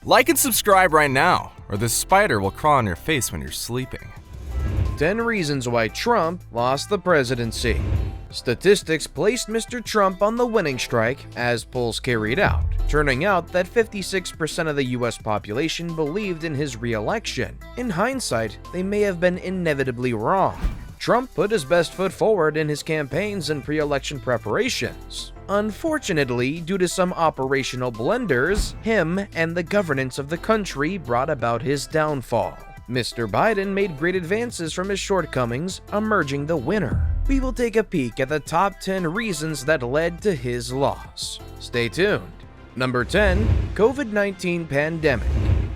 Like and subscribe right now, or this spider will crawl on your face when you're sleeping. 10 reasons why Trump lost the presidency. Statistics placed Mr. Trump on the winning strike as polls carried out, turning out that 56% of the US population believed in his re-election. In hindsight, they may have been inevitably wrong. Trump put his best foot forward in his campaigns and pre-election preparations. Unfortunately, due to some operational blunders, him and the governance of the country brought about his downfall. Mr. Biden made great advances from his shortcomings, emerging the winner. We will take a peek at the top 10 reasons that led to his loss. Stay tuned. Number 10. COVID-19 pandemic.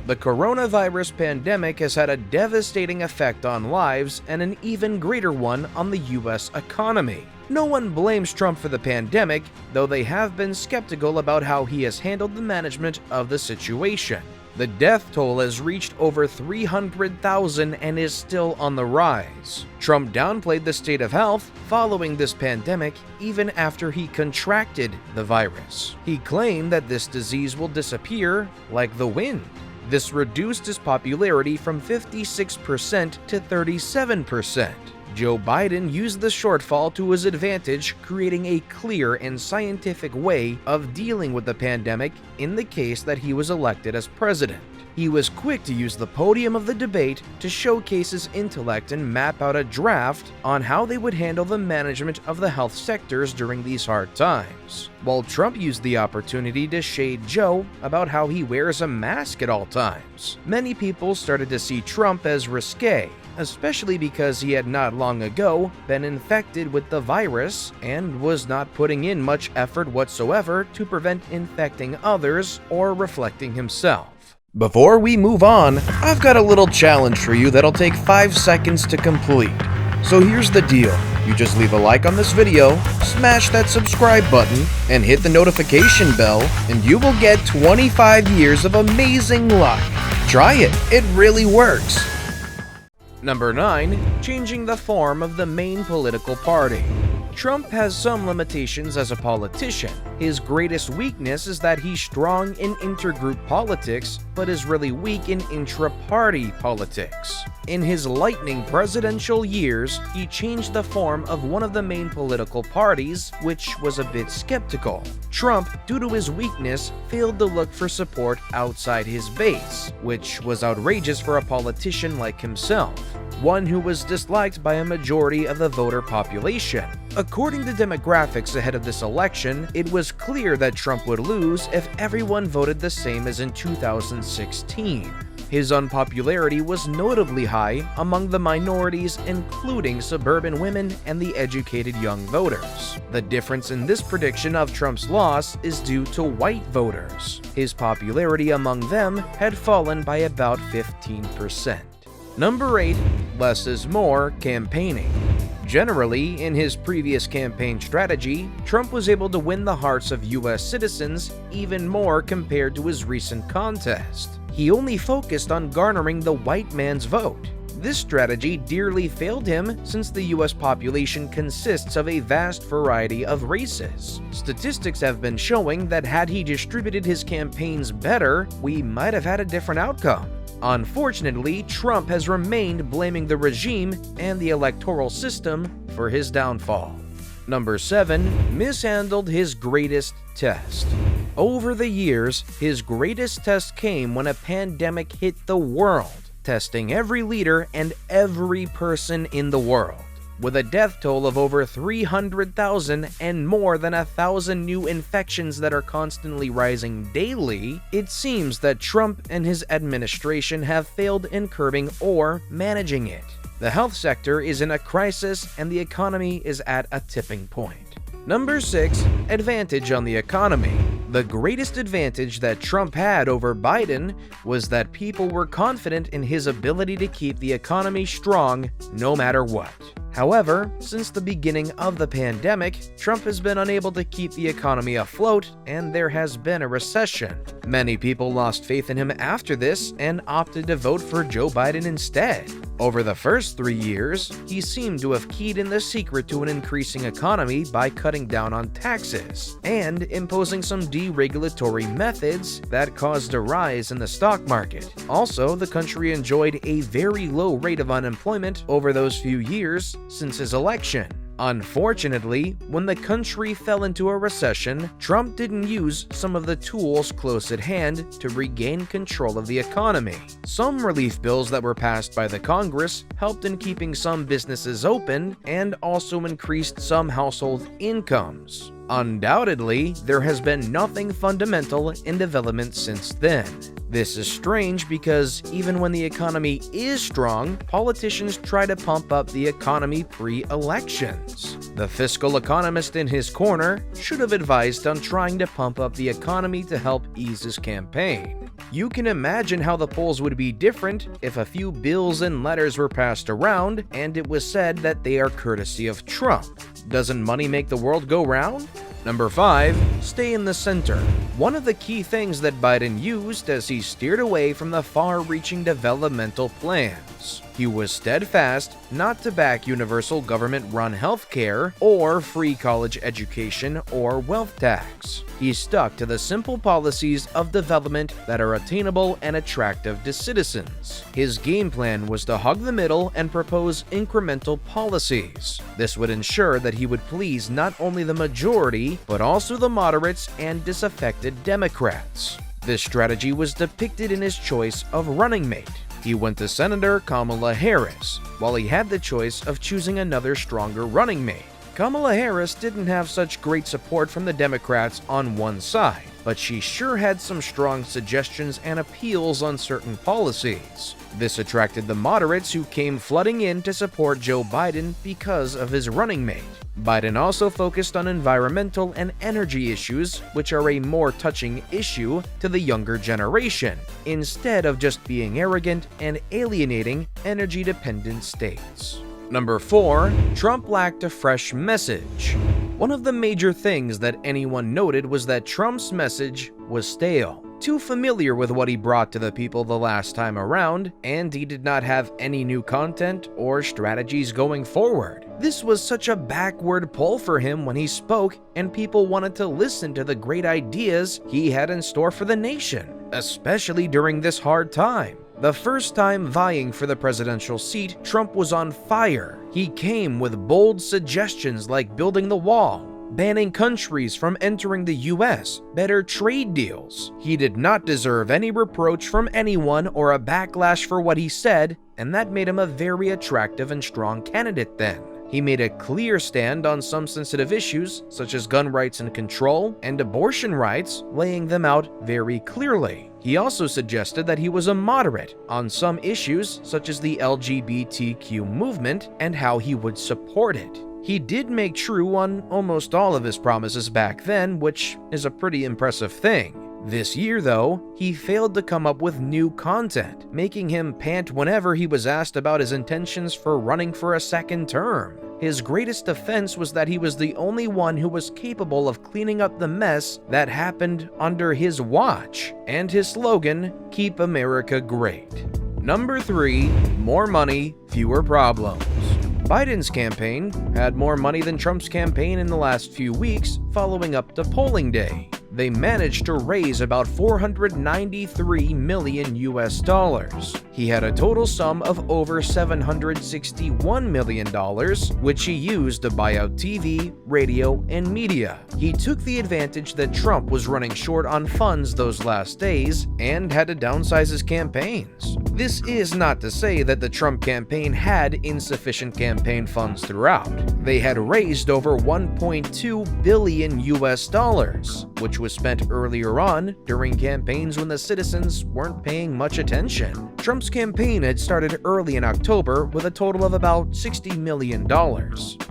The coronavirus pandemic has had a devastating effect on lives and an even greater one on the US economy. No one blames Trump for the pandemic, though they have been skeptical about how he has handled the management of the situation. The death toll has reached over 300,000 and is still on the rise. Trump downplayed the state of health following this pandemic even after he contracted the virus. He claimed that this disease will disappear like the wind. This reduced his popularity from 56% to 37%. Joe Biden used the shortfall to his advantage, creating a clear and scientific way of dealing with the pandemic in the case that he was elected as president. He was quick to use the podium of the debate to showcase his intellect and map out a draft on how they would handle the management of the health sectors during these hard times, while Trump used the opportunity to shade Joe about how he wears a mask at all times. Many people started to see Trump as risque, especially because he had not long ago been infected with the virus and was not putting in much effort whatsoever to prevent infecting others or reflecting himself. Before we move on, I've got a little challenge for you that'll take 5 seconds to complete. So here's the deal. You just leave a like on this video, smash that subscribe button, and hit the notification bell, and you will get 25 years of amazing luck. Try it. It really works. Number 9. Changing the form of the main political party. Trump has some limitations as a politician. His greatest weakness is that he's strong in intergroup politics, but is really weak in intra-party politics. In his lightning presidential years, he changed the form of one of the main political parties, which was a bit skeptical. Trump, due to his weakness, failed to look for support outside his base, which was outrageous for a politician like himself, one who was disliked by a majority of the voter population. According to demographics ahead of this election, it was clear that Trump would lose if everyone voted the same as in 2016. His unpopularity was notably high among the minorities, including suburban women and the educated young voters. The difference in this prediction of Trump's loss is due to white voters. His popularity among them had fallen by about 15%. Number 8. Less is more campaigning. Generally, in his previous campaign strategy, Trump was able to win the hearts of US citizens even more compared to his recent contest. He only focused on garnering the white man's vote. This strategy dearly failed him since the US population consists of a vast variety of races. Statistics have been showing that had he distributed his campaigns better, we might have had a different outcome. Unfortunately, Trump has remained blaming the regime and the electoral system for his downfall. Number 7. Mishandled his greatest test. Over the years, his greatest test came when a pandemic hit the world, testing every leader and every person in the world. With a death toll of over 300,000 and more than 1,000 new infections that are constantly rising daily, it seems that Trump and his administration have failed in curbing or managing it. The health sector is in a crisis and the economy is at a tipping point. Number 6. Advantage on the economy. The greatest advantage that Trump had over Biden was that people were confident in his ability to keep the economy strong no matter what. However, since the beginning of the pandemic, Trump has been unable to keep the economy afloat, and there has been a recession. Many people lost faith in him after this and opted to vote for Joe Biden instead. Over the first 3 years, he seemed to have keyed in the secret to an increasing economy by cutting down on taxes and imposing some deregulatory methods that caused a rise in the stock market. Also, the country enjoyed a very low rate of unemployment over those few years since his election. Unfortunately, when the country fell into a recession, Trump didn't use some of the tools close at hand to regain control of the economy. Some relief bills that were passed by the Congress helped in keeping some businesses open and also increased some household incomes. Undoubtedly, there has been nothing fundamental in development since then. This is strange because even when the economy is strong, politicians try to pump up the economy pre-elections. The fiscal economist in his corner should have advised on trying to pump up the economy to help ease his campaign. You can imagine how the polls would be different if a few bills and letters were passed around and it was said that they are courtesy of Trump. Doesn't money make the world go round? Number 5. Stay in the center. One of the key things that Biden used as he steered away from the far-reaching developmental plans. He was steadfast not to back universal government-run healthcare or free college education or wealth tax. He stuck to the simple policies of development that are attainable and attractive to citizens. His game plan was to hug the middle and propose incremental policies. This would ensure that he would please not only the majority, but also the moderates and disaffected Democrats. This strategy was depicted in his choice of running mate. He went to Senator Kamala Harris, while he had the choice of choosing another stronger running mate. Kamala Harris didn't have such great support from the Democrats on one side, but she sure had some strong suggestions and appeals on certain policies. This attracted the moderates who came flooding in to support Joe Biden because of his running mate. Biden also focused on environmental and energy issues, which are a more touching issue to the younger generation, instead of just being arrogant and alienating energy-dependent states. Number 4. Trump lacked a fresh message. One of the major things that anyone noted was that Trump's message was stale, too familiar with what he brought to the people the last time around, and he did not have any new content or strategies going forward. This was such a backward pull for him when he spoke, and people wanted to listen to the great ideas he had in store for the nation, especially during this hard time. The first time vying for the presidential seat, Trump was on fire. He came with bold suggestions like building the wall, banning countries from entering the US, better trade deals. He did not deserve any reproach from anyone or a backlash for what he said, and that made him a very attractive and strong candidate then. He made a clear stand on some sensitive issues, such as gun rights and control, and abortion rights, laying them out very clearly. He also suggested that he was a moderate on some issues, such as the LGBTQ movement and how he would support it. He did make true on almost all of his promises back then, which is a pretty impressive thing. This year, though, he failed to come up with new content, making him pant whenever he was asked about his intentions for running for a second term. His greatest defense was that he was the only one who was capable of cleaning up the mess that happened under his watch, and his slogan, "Keep America Great." Number 3. More money, fewer problems. Biden's campaign had more money than Trump's campaign in the last few weeks following up to polling day. They managed to raise about $493 million US. He had a total sum of over $761 million, which he used to buy out TV, radio, and media. He took the advantage that Trump was running short on funds those last days and had to downsize his campaigns. This is not to say that the Trump campaign had insufficient campaign funds throughout. They had raised over $1.2 billion US, which was spent earlier on during campaigns when the citizens weren't paying much attention. Trump's campaign had started early in October with a total of about $60 million.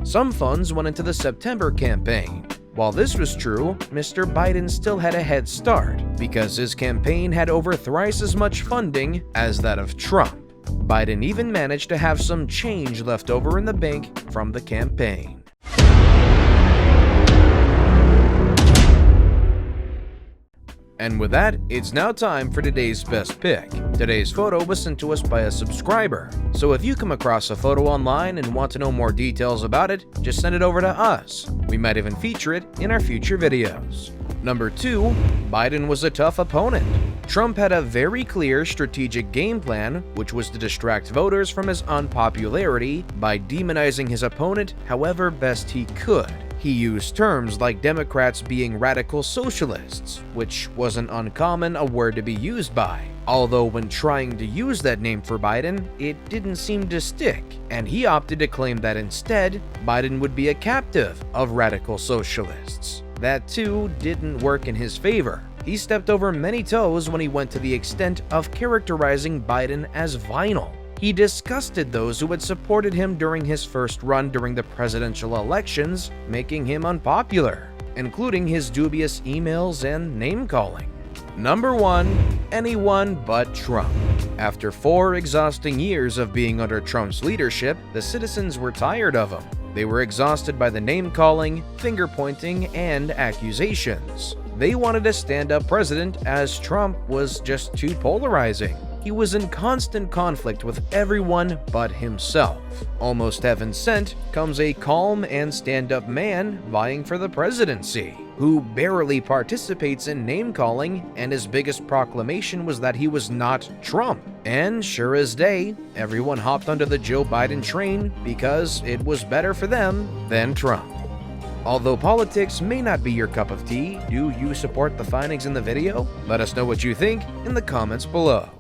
Some funds went into the September campaign. While this was true, Mr. Biden still had a head start because his campaign had over thrice as much funding as that of Trump. Biden even managed to have some change left over in the bank from the campaign. And with that, it's now time for today's best pick. Today's photo was sent to us by a subscriber, so if you come across a photo online and want to know more details about it, just send it over to us. We might even feature it in our future videos. Number 2, Biden was a tough opponent. Trump had a very clear strategic game plan, which was to distract voters from his unpopularity by demonizing his opponent however best he could. He used terms like Democrats being radical socialists, which wasn't uncommon a word to be used by. Although when trying to use that name for Biden, it didn't seem to stick, and he opted to claim that instead, Biden would be a captive of radical socialists. That too didn't work in his favor. He stepped over many toes when he went to the extent of characterizing Biden as vinyl. He disgusted those who had supported him during his first run during the presidential elections, making him unpopular, including his dubious emails and name-calling. Number 1, anyone but Trump. After 4 exhausting years of being under Trump's leadership, the citizens were tired of him. They were exhausted by the name-calling, finger-pointing, and accusations. They wanted a stand-up president, as Trump was just too polarizing. He was in constant conflict with everyone but himself. Almost heaven sent comes a calm and stand-up man vying for the presidency, who barely participates in name-calling, and his biggest proclamation was that he was not Trump. And sure as day, everyone hopped onto the Joe Biden train because it was better for them than Trump. Although politics may not be your cup of tea, do you support the findings in the video? Let us know what you think in the comments below.